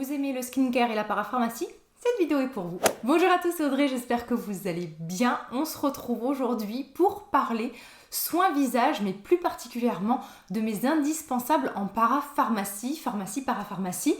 Vous aimez le skincare et la parapharmacie? Cette vidéo est pour vous. Bonjour à tous, c'est Audrey, j'espère que vous allez bien. On se retrouve aujourd'hui pour parler soins visage, mais plus particulièrement de mes indispensables en parapharmacie, parapharmacie.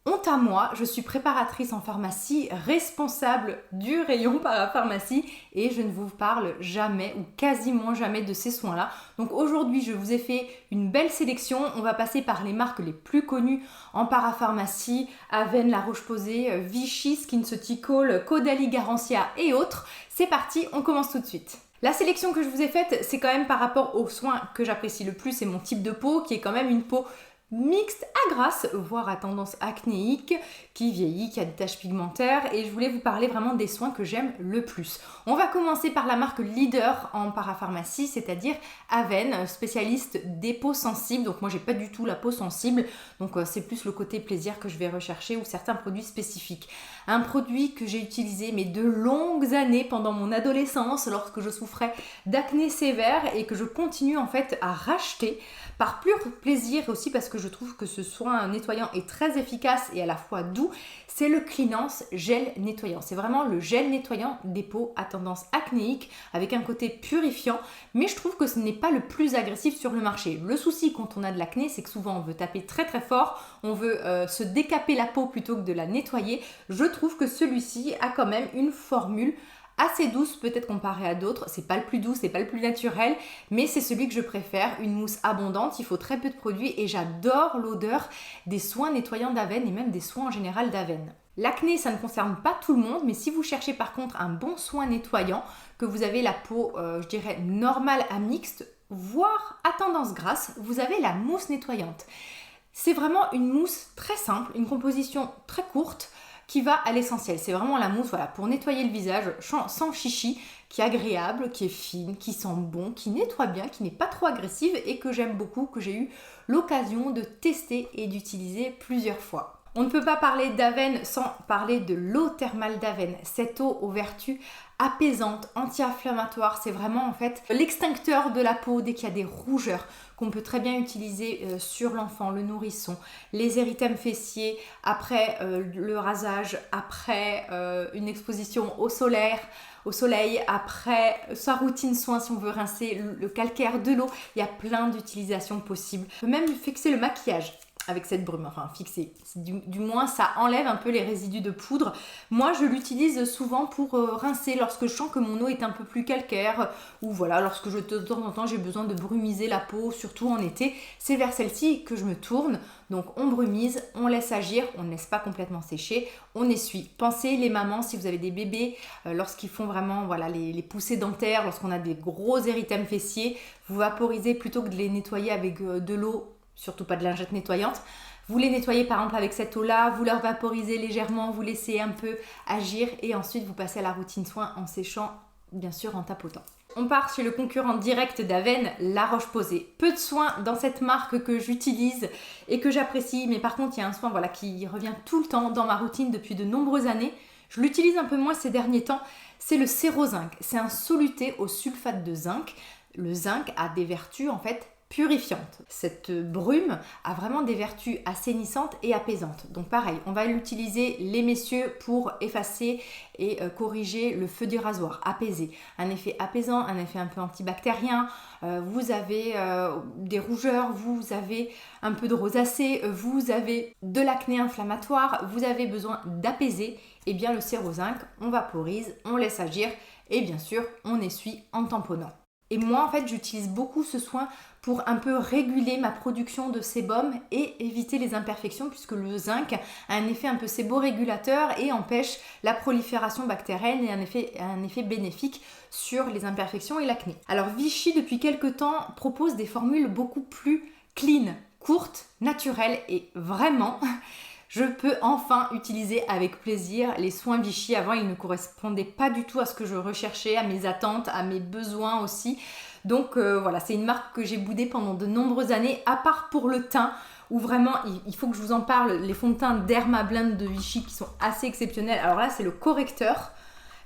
Honte à moi, je suis préparatrice en pharmacie, responsable du rayon parapharmacie et je ne vous parle jamais ou quasiment jamais de ces soins-là. Donc aujourd'hui, je vous ai fait une belle sélection. On va passer par les marques les plus connues en parapharmacie, Avène, La Roche-Posay, Vichy, SkinCeuticals, Caudalie, Garancia et autres. C'est parti, on commence tout de suite. La sélection que je vous ai faite, c'est quand même par rapport aux soins que j'apprécie le plus et mon type de peau qui est quand même une peau mixte à grasse, voire à tendance acnéique, qui vieillit, qui a des taches pigmentaires, et je voulais vous parler vraiment des soins que j'aime le plus. On va commencer par la marque leader en parapharmacie, c'est-à-dire Avène, spécialiste des peaux sensibles. Donc moi j'ai pas du tout la peau sensible, donc c'est plus le côté plaisir que je vais rechercher ou certains produits spécifiques. Un produit que j'ai utilisé mais de longues années pendant mon adolescence lorsque je souffrais d'acné sévère et que je continue en fait à racheter par pur plaisir et aussi parce que je trouve que ce soin nettoyant est très efficace et à la fois doux, c'est le Cleanance Gel Nettoyant. C'est vraiment le gel nettoyant des peaux à tendance acnéique avec un côté purifiant, mais je trouve que ce n'est pas le plus agressif sur le marché. Le souci quand on a de l'acné, c'est que souvent on veut taper très très fort, on veut se décaper la peau plutôt que de la nettoyer. Je trouve que celui-ci a quand même une formule assez douce peut-être comparé à d'autres, c'est pas le plus doux, c'est pas le plus naturel, mais c'est celui que je préfère, une mousse abondante, il faut très peu de produits et j'adore l'odeur des soins nettoyants d'Avène et même des soins en général d'Avène. L'acné, ça ne concerne pas tout le monde, mais si vous cherchez par contre un bon soin nettoyant, que vous avez la peau, je dirais, normale à mixte, voire à tendance grasse, vous avez la mousse nettoyante. C'est vraiment une mousse très simple, une composition très courte, qui va à l'essentiel. C'est vraiment la mousse pour nettoyer le visage sans chichi, qui est agréable, qui est fine, qui sent bon, qui nettoie bien, qui n'est pas trop agressive et que j'aime beaucoup, que j'ai eu l'occasion de tester et d'utiliser plusieurs fois. On ne peut pas parler d'Avène sans parler de l'eau thermale d'Avène. Cette eau aux vertus apaisantes, anti-inflammatoires, c'est vraiment en fait l'extincteur de la peau dès qu'il y a des rougeurs qu'on peut très bien utiliser sur l'enfant, le nourrisson, les érythèmes fessiers, après le rasage, après une exposition au soleil, après sa routine soin si on veut rincer le calcaire de l'eau, il y a plein d'utilisations possibles. On peut même fixer le maquillage avec cette brume, enfin fixer, du moins ça enlève un peu les résidus de poudre. Moi je l'utilise souvent pour rincer lorsque je sens que mon eau est un peu plus calcaire ou voilà, lorsque de temps en temps j'ai besoin de brumiser la peau, surtout en été, c'est vers celle-ci que je me tourne. Donc on brumise, on laisse agir, on ne laisse pas complètement sécher, on essuie. Pensez les mamans, si vous avez des bébés, lorsqu'ils font vraiment les poussées dentaires, lorsqu'on a des gros érythèmes fessiers, vous vaporisez plutôt que de les nettoyer avec de l'eau, surtout pas de lingette nettoyante. Vous les nettoyez par exemple avec cette eau-là, vous leur vaporisez légèrement, vous laissez un peu agir et ensuite vous passez à la routine soin en séchant, bien sûr en tapotant. On part chez le concurrent direct d'Avène, La Roche-Posay. Peu de soins dans cette marque que j'utilise et que j'apprécie, mais par contre il y a un soin qui revient tout le temps dans ma routine depuis de nombreuses années. Je l'utilise un peu moins ces derniers temps, c'est le Sérozinc. C'est un soluté au sulfate de zinc. Le zinc a des vertus en fait purifiante. Cette brume a vraiment des vertus assainissantes et apaisantes. Donc pareil, on va l'utiliser les messieurs pour effacer et corriger le feu du rasoir, apaiser. Un effet apaisant, un effet un peu antibactérien. Vous avez des rougeurs, vous avez un peu de rosacée, vous avez de l'acné inflammatoire, vous avez besoin d'apaiser. Et bien le Sérozinc, on vaporise, on laisse agir et bien sûr on essuie en tamponnant. Et moi, en fait, j'utilise beaucoup ce soin pour un peu réguler ma production de sébum et éviter les imperfections puisque le zinc a un effet un peu séborégulateur et empêche la prolifération bactérienne et un effet bénéfique sur les imperfections et l'acné. Alors Vichy, depuis quelques temps, propose des formules beaucoup plus clean, courtes, naturelles et vraiment... Je peux enfin utiliser avec plaisir les soins Vichy. Avant, ils ne correspondaient pas du tout à ce que je recherchais, à mes attentes, à mes besoins aussi. Donc voilà, c'est une marque que j'ai boudée pendant de nombreuses années, à part pour le teint, où vraiment, il faut que je vous en parle, les fonds de teint Dermablend de Vichy qui sont assez exceptionnels. Alors là, c'est le correcteur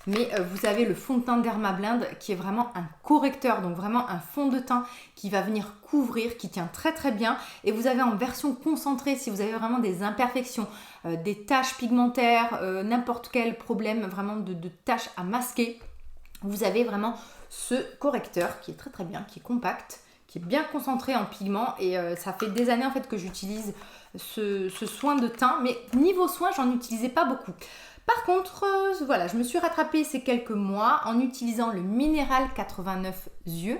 Mais vous avez le fond de teint Dermablend qui est vraiment un correcteur, donc vraiment un fond de teint qui va venir couvrir, qui tient très très bien. Et vous avez en version concentrée, si vous avez vraiment des imperfections, des taches pigmentaires, n'importe quel problème vraiment de taches à masquer, vous avez vraiment ce correcteur qui est très très bien, qui est compact, qui est bien concentré en pigment. Et ça fait des années en fait que j'utilise ce soin de teint. Mais niveau soin, j'en utilisais pas beaucoup. Par contre, voilà, je me suis rattrapée ces quelques mois en utilisant le Minéral 89 Yeux,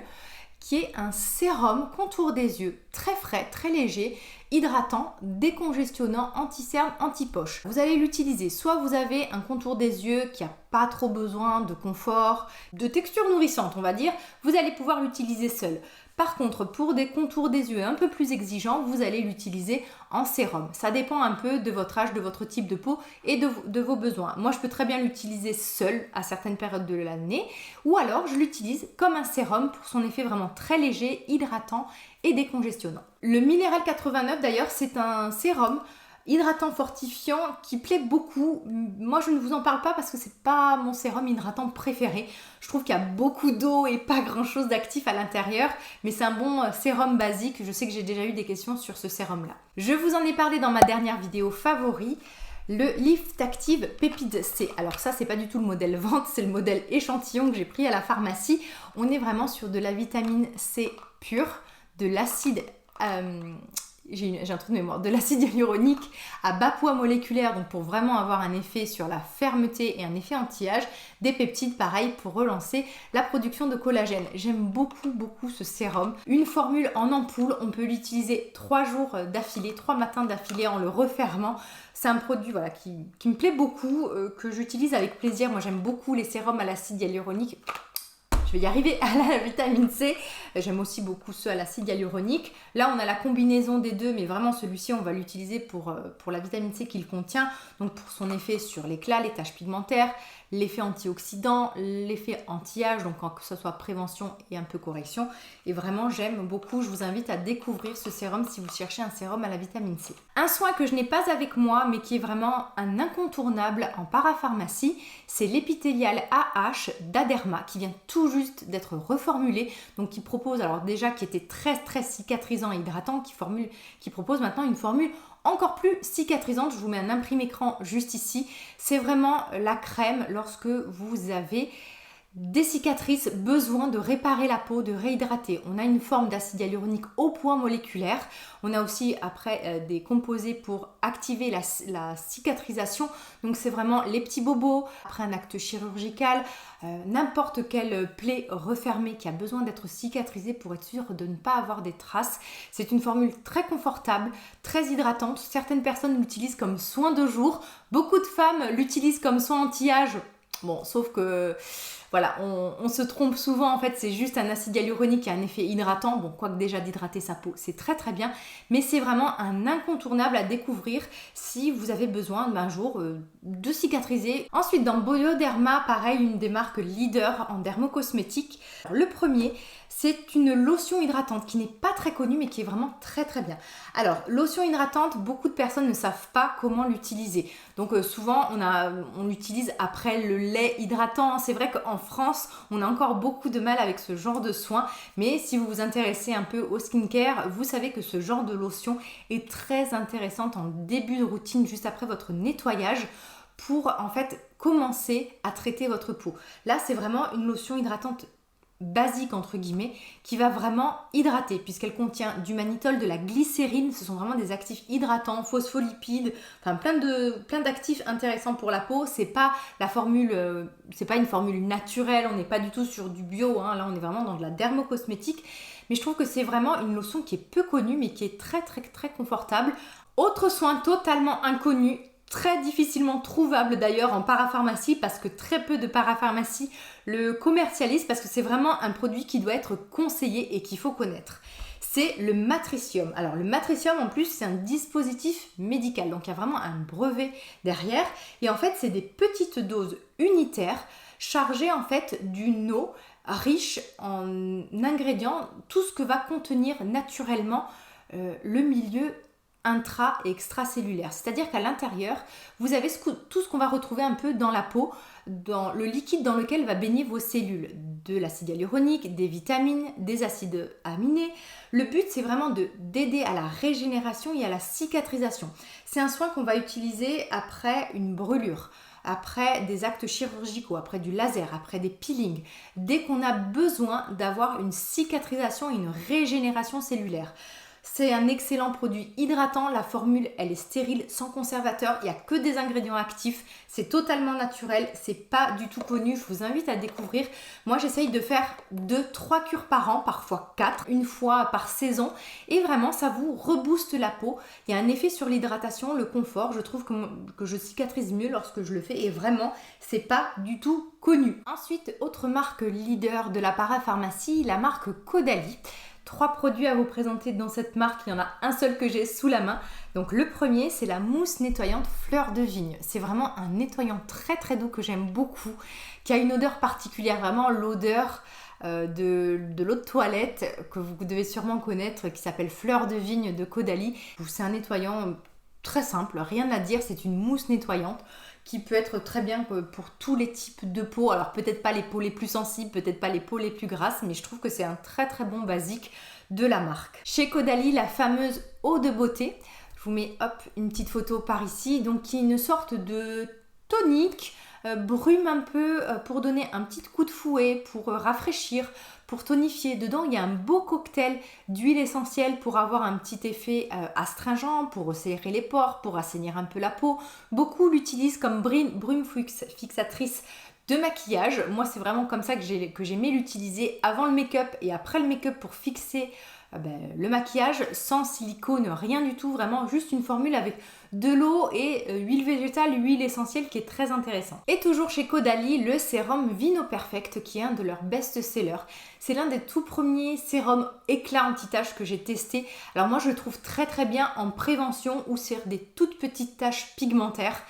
qui est un sérum contour des yeux très frais, très léger, hydratant, décongestionnant, anti-cerne, anti-poche. Vous allez l'utiliser, soit vous avez un contour des yeux qui n'a pas trop besoin de confort, de texture nourrissante on va dire, vous allez pouvoir l'utiliser seul. Par contre, pour des contours des yeux un peu plus exigeants, vous allez l'utiliser en sérum. Ça dépend un peu de votre âge, de votre type de peau et de vos besoins. Moi, je peux très bien l'utiliser seul à certaines périodes de l'année ou alors je l'utilise comme un sérum pour son effet vraiment très léger, hydratant et décongestionnant. Le Minéral 89 d'ailleurs, c'est un sérum hydratant fortifiant qui plaît beaucoup. Moi je ne vous en parle pas parce que c'est pas mon sérum hydratant préféré. Je trouve qu'il y a beaucoup d'eau et pas grand chose d'actif à l'intérieur, mais c'est un bon sérum basique. Je sais que j'ai déjà eu des questions sur ce sérum là. Je vous en ai parlé dans ma dernière vidéo favori, le Lift Active Pépide C. Alors ça c'est pas du tout le modèle vente, c'est le modèle échantillon que j'ai pris à la pharmacie. On est vraiment sur de la vitamine C pure, de l'acide j'ai un trou de mémoire, de l'acide hyaluronique à bas poids moléculaire, donc pour vraiment avoir un effet sur la fermeté et un effet anti-âge, des peptides pareil pour relancer la production de collagène. J'aime beaucoup ce sérum. Une formule en ampoule, on peut l'utiliser 3 jours d'affilée, 3 matins d'affilée en le refermant. C'est un produit voilà, qui me plaît beaucoup, que j'utilise avec plaisir. Moi j'aime beaucoup les sérums à l'acide hyaluronique. Je vais y arriver à la vitamine C. J'aime aussi beaucoup ceux à l'acide hyaluronique. Là, on a la combinaison des deux, mais vraiment celui-ci, on va l'utiliser pour la vitamine C qu'il contient. Donc pour son effet sur l'éclat, les taches pigmentaires, l'effet antioxydant, l'effet anti-âge, donc que ce soit prévention et un peu correction. Et vraiment, j'aime beaucoup. Je vous invite à découvrir ce sérum si vous cherchez un sérum à la vitamine C. Un soin que je n'ai pas avec moi, mais qui est vraiment un incontournable en parapharmacie, c'est l'épithélial AH d'Aderma, qui vient tout juste d'être reformulé, donc qui propose, alors déjà qui était très cicatrisant et hydratant, qui propose maintenant une formule encore plus cicatrisante. Je vous mets un imprimé écran juste ici. C'est vraiment la crème lorsque vous avez des cicatrices, besoin de réparer la peau, de réhydrater. On a une forme d'acide hyaluronique au point moléculaire. On a aussi après des composés pour activer la cicatrisation. Donc c'est vraiment les petits bobos, après un acte chirurgical, n'importe quelle plaie refermée qui a besoin d'être cicatrisée pour être sûr de ne pas avoir des traces. C'est une formule très confortable, très hydratante. Certaines personnes l'utilisent comme soin de jour. Beaucoup de femmes l'utilisent comme soin anti-âge. Bon, sauf que voilà, on se trompe souvent, en fait c'est juste un acide hyaluronique qui a un effet hydratant, bon quoique déjà d'hydrater sa peau c'est très bien, mais c'est vraiment un incontournable à découvrir si vous avez besoin d'un jour de cicatriser. Ensuite dans Bioderma, pareil, une des marques leader en dermocosmétique. Le premier, c'est une lotion hydratante qui n'est pas très connue mais qui est vraiment très bien. Alors, lotion hydratante, beaucoup de personnes ne savent pas comment l'utiliser. Donc souvent, on l'utilise après le lait hydratant. C'est vrai qu'en France, on a encore beaucoup de mal avec ce genre de soin. Mais si vous vous intéressez un peu au skincare, vous savez que ce genre de lotion est très intéressante en début de routine, juste après votre nettoyage, pour en fait commencer à traiter votre peau. Là, c'est vraiment une lotion hydratante basique entre guillemets qui va vraiment hydrater puisqu'elle contient du mannitol, de la glycérine. Ce sont vraiment des actifs hydratants, phospholipides, enfin plein d'actifs intéressants pour la peau. C'est pas la formule, c'est pas une formule naturelle, on n'est pas du tout sur du bio, hein. Là on est vraiment dans de la dermocosmétique, mais je trouve que c'est vraiment une lotion qui est peu connue mais qui est très confortable. Autre soin totalement inconnu, très difficilement trouvable d'ailleurs en parapharmacie parce que très peu de parapharmacies le commercialisent parce que c'est vraiment un produit qui doit être conseillé et qu'il faut connaître. C'est le Matricium. Alors le Matricium en plus c'est un dispositif médical, donc il y a vraiment un brevet derrière et en fait c'est des petites doses unitaires chargées en fait d'une eau riche en ingrédients, tout ce que va contenir naturellement le milieu intra et extracellulaire. C'est-à-dire qu'à l'intérieur, vous avez tout ce qu'on va retrouver un peu dans la peau, dans le liquide dans lequel va baigner vos cellules, de l'acide hyaluronique, des vitamines, des acides aminés. Le but, c'est vraiment d'aider à la régénération et à la cicatrisation. C'est un soin qu'on va utiliser après une brûlure, après des actes chirurgicaux, après du laser, après des peelings, dès qu'on a besoin d'avoir une cicatrisation et une régénération cellulaire. C'est un excellent produit hydratant, la formule elle est stérile, sans conservateur, il n'y a que des ingrédients actifs, c'est totalement naturel, c'est pas du tout connu, je vous invite à découvrir. Moi j'essaye de faire 2-3 cures par an, parfois 4, une fois par saison, et vraiment ça vous rebooste la peau. Il y a un effet sur l'hydratation, le confort, je trouve que je cicatrise mieux lorsque je le fais, et vraiment c'est pas du tout connu. Ensuite, autre marque leader de la parapharmacie, la marque Caudalie. 3 produits à vous présenter dans cette marque, il y en a un seul que j'ai sous la main. Donc le premier, c'est la mousse nettoyante fleur de vigne. C'est vraiment un nettoyant très très doux que j'aime beaucoup, qui a une odeur particulière, vraiment l'odeur de l'eau de toilette que vous devez sûrement connaître, qui s'appelle fleur de vigne de Caudalie. C'est un nettoyant très simple, rien à dire, c'est une mousse nettoyante qui peut être très bien pour tous les types de peau. Alors peut-être pas les peaux les plus sensibles, peut-être pas les peaux les plus grasses, mais je trouve que c'est un très très bon basique de la marque. Chez Caudalie, la fameuse eau de beauté, je vous mets hop une petite photo par ici, donc qui est une sorte de tonique, brume un peu pour donner un petit coup de fouet, pour rafraîchir, pour tonifier. Dedans, il y a un beau cocktail d'huile essentielle pour avoir un petit effet astringent, pour resserrer les pores, pour assainir un peu la peau. Beaucoup l'utilisent comme brume fixatrice de maquillage. Moi, c'est vraiment comme ça que j'aimais l'utiliser avant le make-up et après le make-up pour fixer le maquillage, sans silicone, rien du tout, vraiment juste une formule avec de l'eau et huile végétale, huile essentielle qui est très intéressant. Et toujours chez Caudalie, le sérum Vino Perfect qui est un de leurs best-sellers. C'est l'un des tout premiers sérums éclat anti-taches que j'ai testé. Alors moi je le trouve très très bien en prévention ou sur des toutes petites taches pigmentaires.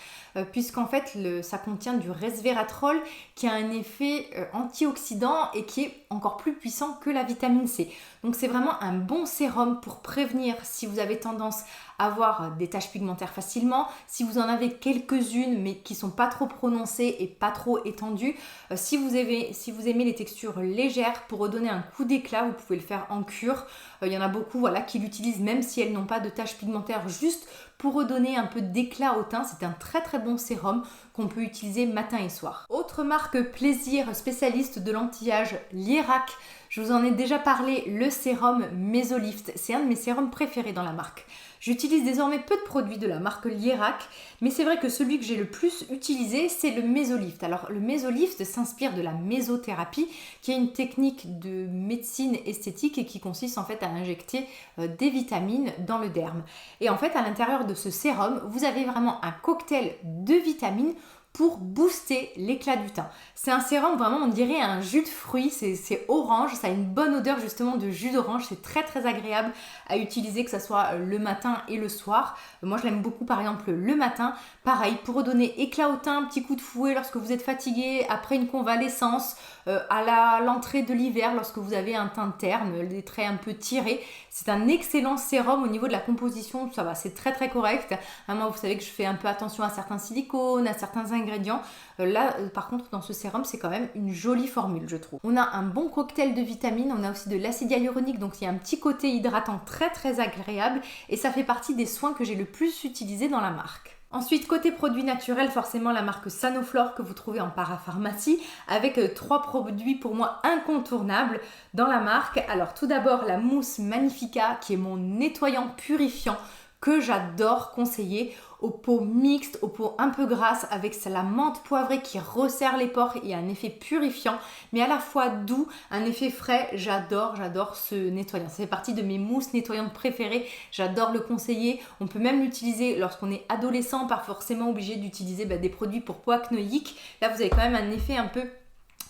Puisqu'en fait ça contient du resveratrol qui a un effet antioxydant et qui est encore plus puissant que la vitamine C. Donc c'est vraiment un bon sérum pour prévenir si vous avez tendance à avoir des taches pigmentaires facilement, si vous en avez quelques-unes mais qui sont pas trop prononcées et pas trop étendues. Si vous aimez les textures légères pour redonner un coup d'éclat, vous pouvez le faire en cure. Il y en a beaucoup qui l'utilisent même si elles n'ont pas de taches pigmentaires, juste pour redonner un peu d'éclat au teint. C'est un très très bon sérum qu'on peut utiliser matin et soir. Autre marque plaisir spécialiste de l'anti-âge, Lierac. Je vous en ai déjà parlé, le sérum Mesolift. C'est un de mes sérums préférés dans la marque. J'utilise désormais peu de produits de la marque Lierac, mais c'est vrai que celui que j'ai le plus utilisé, c'est le Mesolift. Alors le Mesolift s'inspire de la mésothérapie, qui est une technique de médecine esthétique et qui consiste en fait à injecter des vitamines dans le derme. Et en fait, à l'intérieur de ce sérum, vous avez vraiment un cocktail de vitamines pour booster l'éclat du teint. C'est un sérum vraiment, on dirait un jus de fruits, c'est orange, ça a une bonne odeur justement de jus d'orange, c'est très très agréable à utiliser, que ce soit le matin et le soir. Moi je l'aime beaucoup par exemple le matin, pareil, pour redonner éclat au teint, un petit coup de fouet lorsque vous êtes fatigué, après une convalescence, à l'entrée de l'hiver lorsque vous avez un teint terne, les traits un peu tirés. C'est un excellent sérum au niveau de la composition, ça va, c'est très très correct. Moi vous savez que je fais un peu attention à certains silicones, à certains ingrédients. Là par contre dans ce sérum c'est quand même une jolie formule je trouve. On a un bon cocktail de vitamines, on a aussi de l'acide hyaluronique, donc il y a un petit côté hydratant très très agréable et ça fait partie des soins que j'ai le plus utilisés dans la marque. Ensuite, côté produits naturels, forcément la marque Sanoflore que vous trouvez en parapharmacie avec 3 produits pour moi incontournables dans la marque. Alors tout d'abord la mousse Magnifica qui est mon nettoyant purifiant que j'adore conseiller aux peaux mixtes, aux peaux un peu grasses avec la menthe poivrée qui resserre les pores et un effet purifiant mais à la fois doux, un effet frais. J'adore ce nettoyant. Ça fait partie de mes mousses nettoyantes préférées. J'adore le conseiller. On peut même l'utiliser lorsqu'on est adolescent, pas forcément obligé d'utiliser des produits pour peau acnéique. Là, vous avez quand même un effet un peu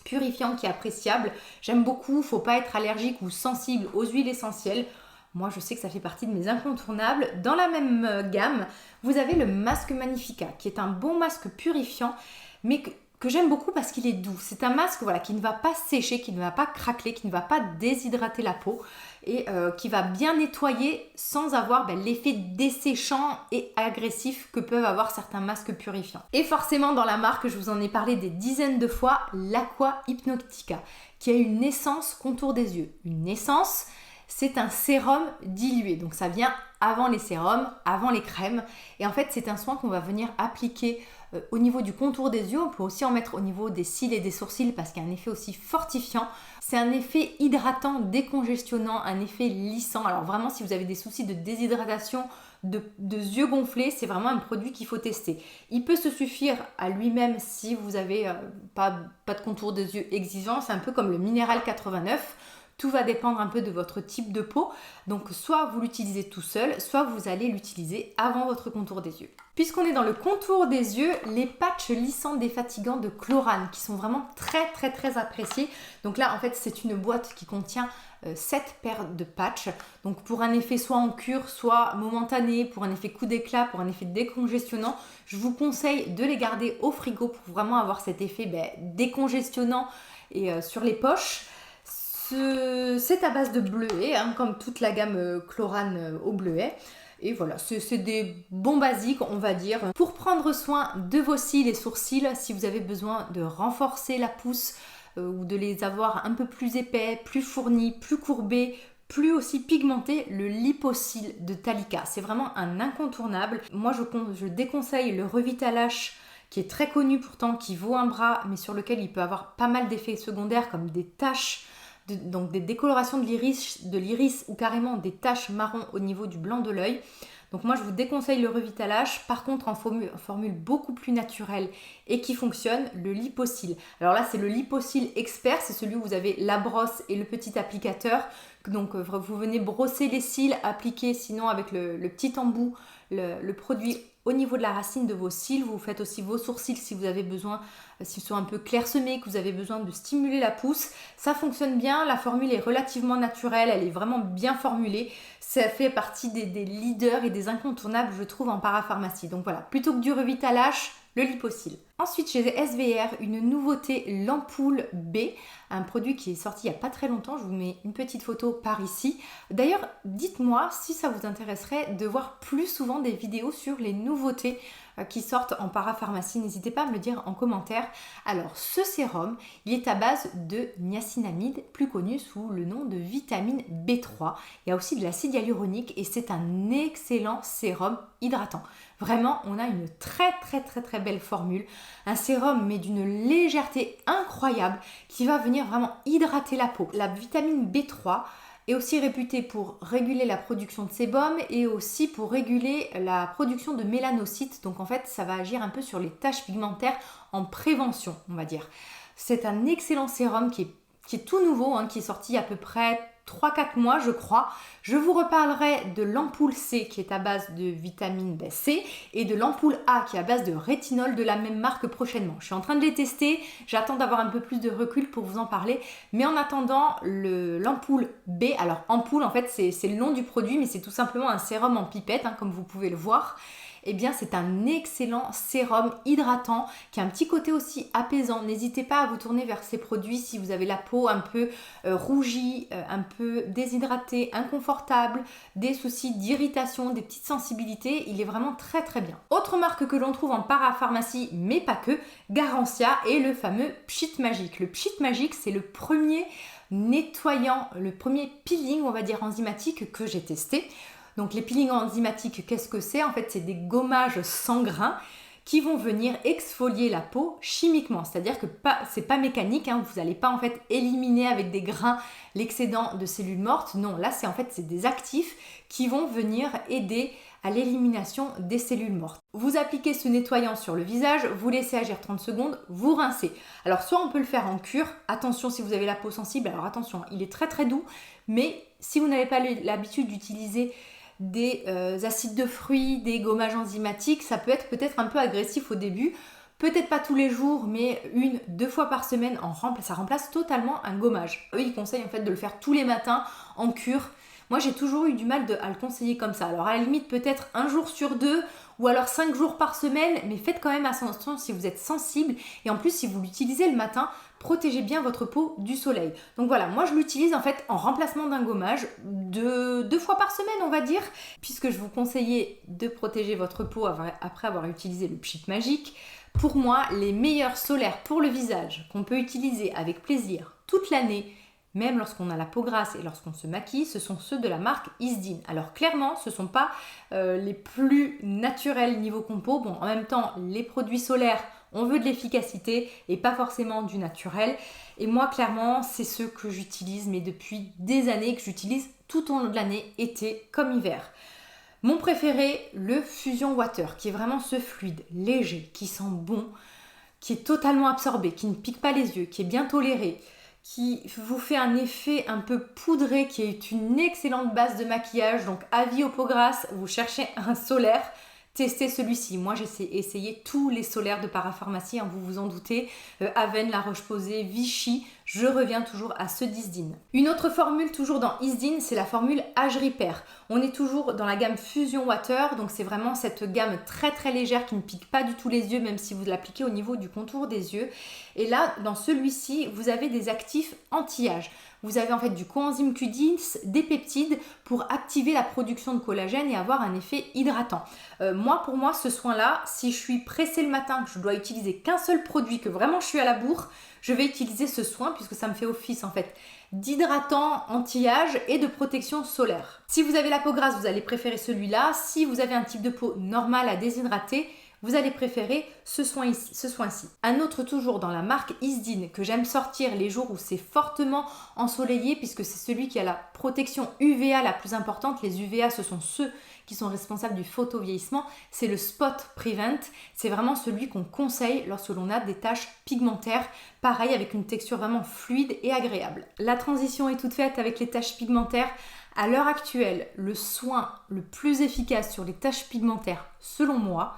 purifiant qui est appréciable. J'aime beaucoup. Faut pas être allergique ou sensible aux huiles essentielles. Moi, je sais que ça fait partie de mes incontournables. Dans la même gamme, vous avez le masque Magnifica, qui est un bon masque purifiant, mais que j'aime beaucoup parce qu'il est doux. C'est un masque voilà, qui ne va pas sécher, qui ne va pas craqueler, qui ne va pas déshydrater la peau et qui va bien nettoyer sans avoir l'effet desséchant et agressif que peuvent avoir certains masques purifiants. Et forcément dans la marque, je vous en ai parlé des dizaines de fois, l'Aqua Hypnotica, qui a une essence contour des yeux. Une essence, c'est un sérum dilué, donc ça vient avant les sérums, avant les crèmes. Et en fait, c'est un soin qu'on va venir appliquer au niveau du contour des yeux. On peut aussi en mettre au niveau des cils et des sourcils parce qu'il y a un effet aussi fortifiant. C'est un effet hydratant, décongestionnant, un effet lissant. Alors vraiment, si vous avez des soucis de déshydratation, de yeux gonflés, c'est vraiment un produit qu'il faut tester. Il peut se suffire à lui-même si vous n'avez pas de contour des yeux exigeant. C'est un peu comme le Minéral 89. Tout va dépendre un peu de votre type de peau. Donc soit vous l'utilisez tout seul, soit vous allez l'utiliser avant votre contour des yeux. Puisqu'on est dans le contour des yeux, les patchs lissants défatigants de Chlorane qui sont vraiment très appréciés. Donc là en fait c'est une boîte qui contient 7 paires de patchs. Donc pour un effet soit en cure, soit momentané, pour un effet coup d'éclat, pour un effet décongestionnant, je vous conseille de les garder au frigo pour vraiment avoir cet effet décongestionnant et sur les poches. C'est à base de bleuet, comme toute la gamme Chlorane au bleuet. Et voilà, c'est des bons basiques, on va dire. Pour prendre soin de vos cils et sourcils, si vous avez besoin de renforcer la pousse ou de les avoir un peu plus épais, plus fournis, plus courbés, plus aussi pigmentés, le Lipo-Cils de Talika. C'est vraiment un incontournable. Moi, je déconseille le Revitalash qui est très connu pourtant, qui vaut un bras, mais sur lequel il peut avoir pas mal d'effets secondaires comme des taches, donc des décolorations de l'iris ou carrément des taches marron au niveau du blanc de l'œil. Donc moi je vous déconseille le Revitalash, par contre en formule beaucoup plus naturelle et qui fonctionne, le Lipo-Cils. Alors là c'est le Lipo-Cils Expert, c'est celui où vous avez la brosse et le petit applicateur. Donc vous venez brosser les cils, appliquer sinon avec le petit embout le produit au niveau de la racine de vos cils. Vous faites aussi vos sourcils si vous avez besoin, s'ils sont un peu clairsemés, que vous avez besoin de stimuler la pousse. Ça fonctionne bien, la formule est relativement naturelle, elle est vraiment bien formulée. Ça fait partie des leaders et des incontournables, je trouve, en parapharmacie. Donc voilà, plutôt que du Revitalash, le Lipo-Cils. Ensuite, chez SVR, une nouveauté, l'ampoule B, un produit qui est sorti il n'y a pas très longtemps. Je vous mets une petite photo par ici. D'ailleurs, dites-moi si ça vous intéresserait de voir plus souvent des vidéos sur les nouveautés qui sortent en parapharmacie. N'hésitez pas à me le dire en commentaire. Alors, ce sérum, il est à base de niacinamide, plus connu sous le nom de vitamine B3. Il y a aussi de l'acide hyaluronique et c'est un excellent sérum hydratant. Vraiment, on a une très belle formule. Un sérum mais d'une légèreté incroyable qui va venir vraiment hydrater la peau. La vitamine B3 est aussi réputée pour réguler la production de sébum et aussi pour réguler la production de mélanocytes. Donc en fait, ça va agir un peu sur les taches pigmentaires en prévention, on va dire. C'est un excellent sérum qui est tout nouveau, qui est sorti à peu près 3-4 mois je crois. Je vous reparlerai de l'ampoule C qui est à base de vitamine C et de l'ampoule A qui est à base de rétinol de la même marque prochainement. Je suis en train de les tester, j'attends d'avoir un peu plus de recul pour vous en parler. Mais en attendant, l'ampoule B, alors ampoule en fait c'est le nom du produit mais c'est tout simplement un sérum en pipette comme vous pouvez le voir. Eh bien c'est un excellent sérum hydratant qui a un petit côté aussi apaisant. N'hésitez pas à vous tourner vers ces produits si vous avez la peau un peu rougie, un peu déshydratée, inconfortable, des soucis d'irritation, des petites sensibilités. Il est vraiment très bien. Autre marque que l'on trouve en parapharmacie, mais pas que, Garancia et le fameux Pchit Magique. Le Pchit Magique, c'est le premier nettoyant, le premier peeling, on va dire enzymatique que j'ai testé. Donc les peelings enzymatiques, qu'est-ce que c'est? En fait, c'est des gommages sans grains qui vont venir exfolier la peau chimiquement. C'est-à-dire que c'est pas mécanique, vous n'allez pas en fait éliminer avec des grains l'excédent de cellules mortes. Non, là c'est des actifs qui vont venir aider à l'élimination des cellules mortes. Vous appliquez ce nettoyant sur le visage, vous laissez agir 30 secondes, vous rincez. Alors soit on peut le faire en cure, attention si vous avez la peau sensible, alors attention, il est très doux, mais si vous n'avez pas l'habitude d'utiliser des acides de fruits, des gommages enzymatiques, ça peut être peut-être un peu agressif au début, peut-être pas tous les jours, mais 1-2 fois par semaine, ça remplace totalement un gommage. Eux, ils conseillent en fait de le faire tous les matins en cure. Moi, j'ai toujours eu du mal à le conseiller comme ça. Alors à la limite, peut-être un jour sur 2, ou alors 5 jours par semaine, mais faites quand même attention si vous êtes sensible et en plus si vous l'utilisez le matin, protégez bien votre peau du soleil. Donc voilà, moi je l'utilise en fait en remplacement d'un gommage deux fois par semaine on va dire, puisque je vous conseillais de protéger votre peau après avoir utilisé le Pchit Magique. Pour moi, les meilleurs solaires pour le visage qu'on peut utiliser avec plaisir toute l'année, même lorsqu'on a la peau grasse et lorsqu'on se maquille, ce sont ceux de la marque Isdin. Alors clairement, ce ne sont pas les plus naturels niveau compo. Bon, en même temps, les produits solaires, on veut de l'efficacité et pas forcément du naturel. Et moi, clairement, c'est ceux que j'utilise, mais depuis des années, que j'utilise tout au long de l'année, été comme hiver. Mon préféré, le Fusion Water, qui est vraiment ce fluide léger, qui sent bon, qui est totalement absorbé, qui ne pique pas les yeux, qui est bien toléré, qui vous fait un effet un peu poudré, qui est une excellente base de maquillage. Donc avis aux peaux grasses, vous cherchez un solaire, testez celui-ci. Moi j'ai essayé tous les solaires de parapharmacie, hein, vous vous en doutez, Aven, La Roche-Posay, Vichy, je reviens toujours à ceux d'Isdin. Une autre formule toujours dans Isdin, c'est la formule Age Repair. On est toujours dans la gamme Fusion Water, donc c'est vraiment cette gamme très très légère qui ne pique pas du tout les yeux, même si vous l'appliquez au niveau du contour des yeux. Et là, dans celui-ci, vous avez des actifs anti-âge. Vous avez en fait du coenzyme Q10, des peptides pour activer la production de collagène et avoir un effet hydratant. Pour moi, ce soin-là, si je suis pressée le matin, que je dois utiliser qu'un seul produit, que vraiment je suis à la bourre, je vais utiliser ce soin puisque ça me fait office en fait d'hydratant, anti-âge et de protection solaire. Si vous avez la peau grasse, vous allez préférer celui-là. Si vous avez un type de peau normal à déshydrater, vous allez préférer ce soin-ci. Un autre toujours dans la marque Isdin que j'aime sortir les jours où c'est fortement ensoleillé puisque c'est celui qui a la protection UVA la plus importante. Les UVA, ce sont ceux qui sont responsables du photovieillissement. C'est le Spot Prevent. C'est vraiment celui qu'on conseille lorsque l'on a des taches pigmentaires. Pareil, avec une texture vraiment fluide et agréable. La transition est toute faite avec les taches pigmentaires. À l'heure actuelle, le soin le plus efficace sur les taches pigmentaires, selon moi,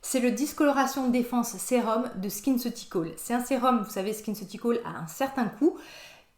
c'est le Discoloration Défense Sérum de SkinCeuticals. C'est un sérum, vous savez, SkinCeuticals a un certain coût,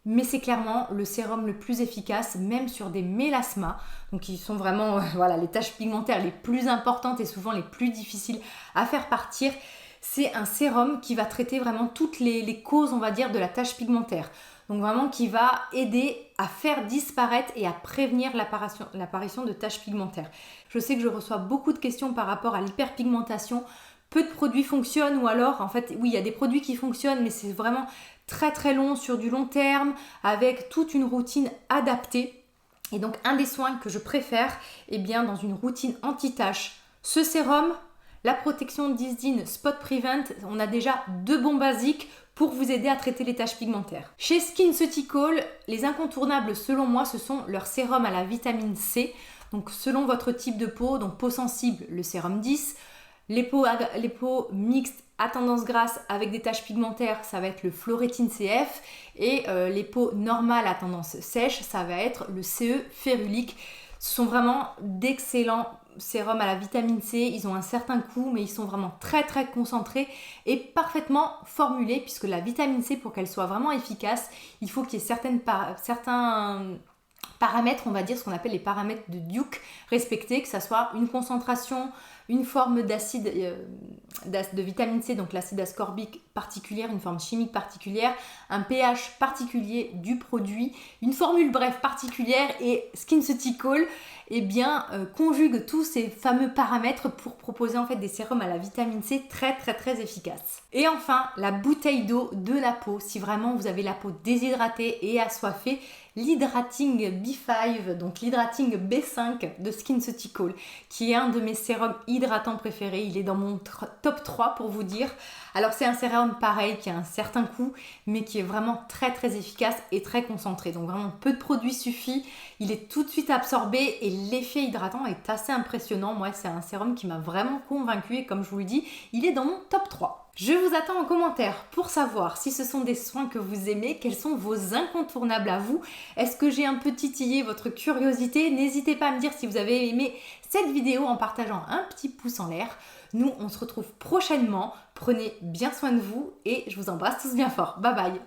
mais c'est clairement le sérum le plus efficace, même sur des mélasmas. Donc qui sont vraiment les taches pigmentaires les plus importantes et souvent les plus difficiles à faire partir. C'est un sérum qui va traiter vraiment toutes les causes, on va dire, de la tache pigmentaire. Donc vraiment qui va aider à faire disparaître et à prévenir l'apparition de taches pigmentaires. Je sais que je reçois beaucoup de questions par rapport à l'hyperpigmentation. Peu de produits fonctionnent ou alors, en fait, oui, il y a des produits qui fonctionnent, mais c'est vraiment très très long sur du long terme avec toute une routine adaptée. Et donc, un des soins que je préfère, dans une routine anti-taches, ce sérum, la protection d'Isdin Spot Prevent, on a déjà 2 bons basiques pour vous aider à traiter les taches pigmentaires. Chez SkinCeuticals, les incontournables selon moi, ce sont leurs sérums à la vitamine C. Donc selon votre type de peau, donc peau sensible, le sérum 10, les peaux mixtes à tendance grasse avec des taches pigmentaires, ça va être le Florétine CF et les peaux normales à tendance sèche, ça va être le CE Férulique. Ce sont vraiment d'excellents sérums à la vitamine C, ils ont un certain coût mais ils sont vraiment très très concentrés et parfaitement formulés puisque la vitamine C, pour qu'elle soit vraiment efficace, il faut qu'il y ait certains paramètres, on va dire ce qu'on appelle les paramètres de Duke respectés, que ça soit une concentration, une forme d'acide de vitamine C, donc l'acide ascorbique particulière, une forme chimique particulière, un pH particulier du produit, une formule bref particulière, et SkinCeuticals conjugue tous ces fameux paramètres pour proposer en fait des sérums à la vitamine C très très très efficaces. Et enfin, la bouteille d'eau de la peau, si vraiment vous avez la peau déshydratée et assoiffée, l'Hydrating B5, donc l'Hydrating B5 de SkinCeuticals, qui est un de mes sérums hydratants préférés. Il est dans mon top 3 pour vous dire. Alors c'est un sérum pareil qui a un certain coût, mais qui est vraiment très très efficace et très concentré. Donc vraiment peu de produit suffit. Il est tout de suite absorbé et l'effet hydratant est assez impressionnant. Moi, c'est un sérum qui m'a vraiment convaincue et comme je vous le dis, il est dans mon top 3. Je vous attends en commentaire pour savoir si ce sont des soins que vous aimez, quels sont vos incontournables à vous. Est-ce que j'ai un peu titillé votre curiosité? N'hésitez pas à me dire si vous avez aimé cette vidéo en partageant un petit pouce en l'air. Nous, on se retrouve prochainement. Prenez bien soin de vous et je vous embrasse tous bien fort. Bye bye.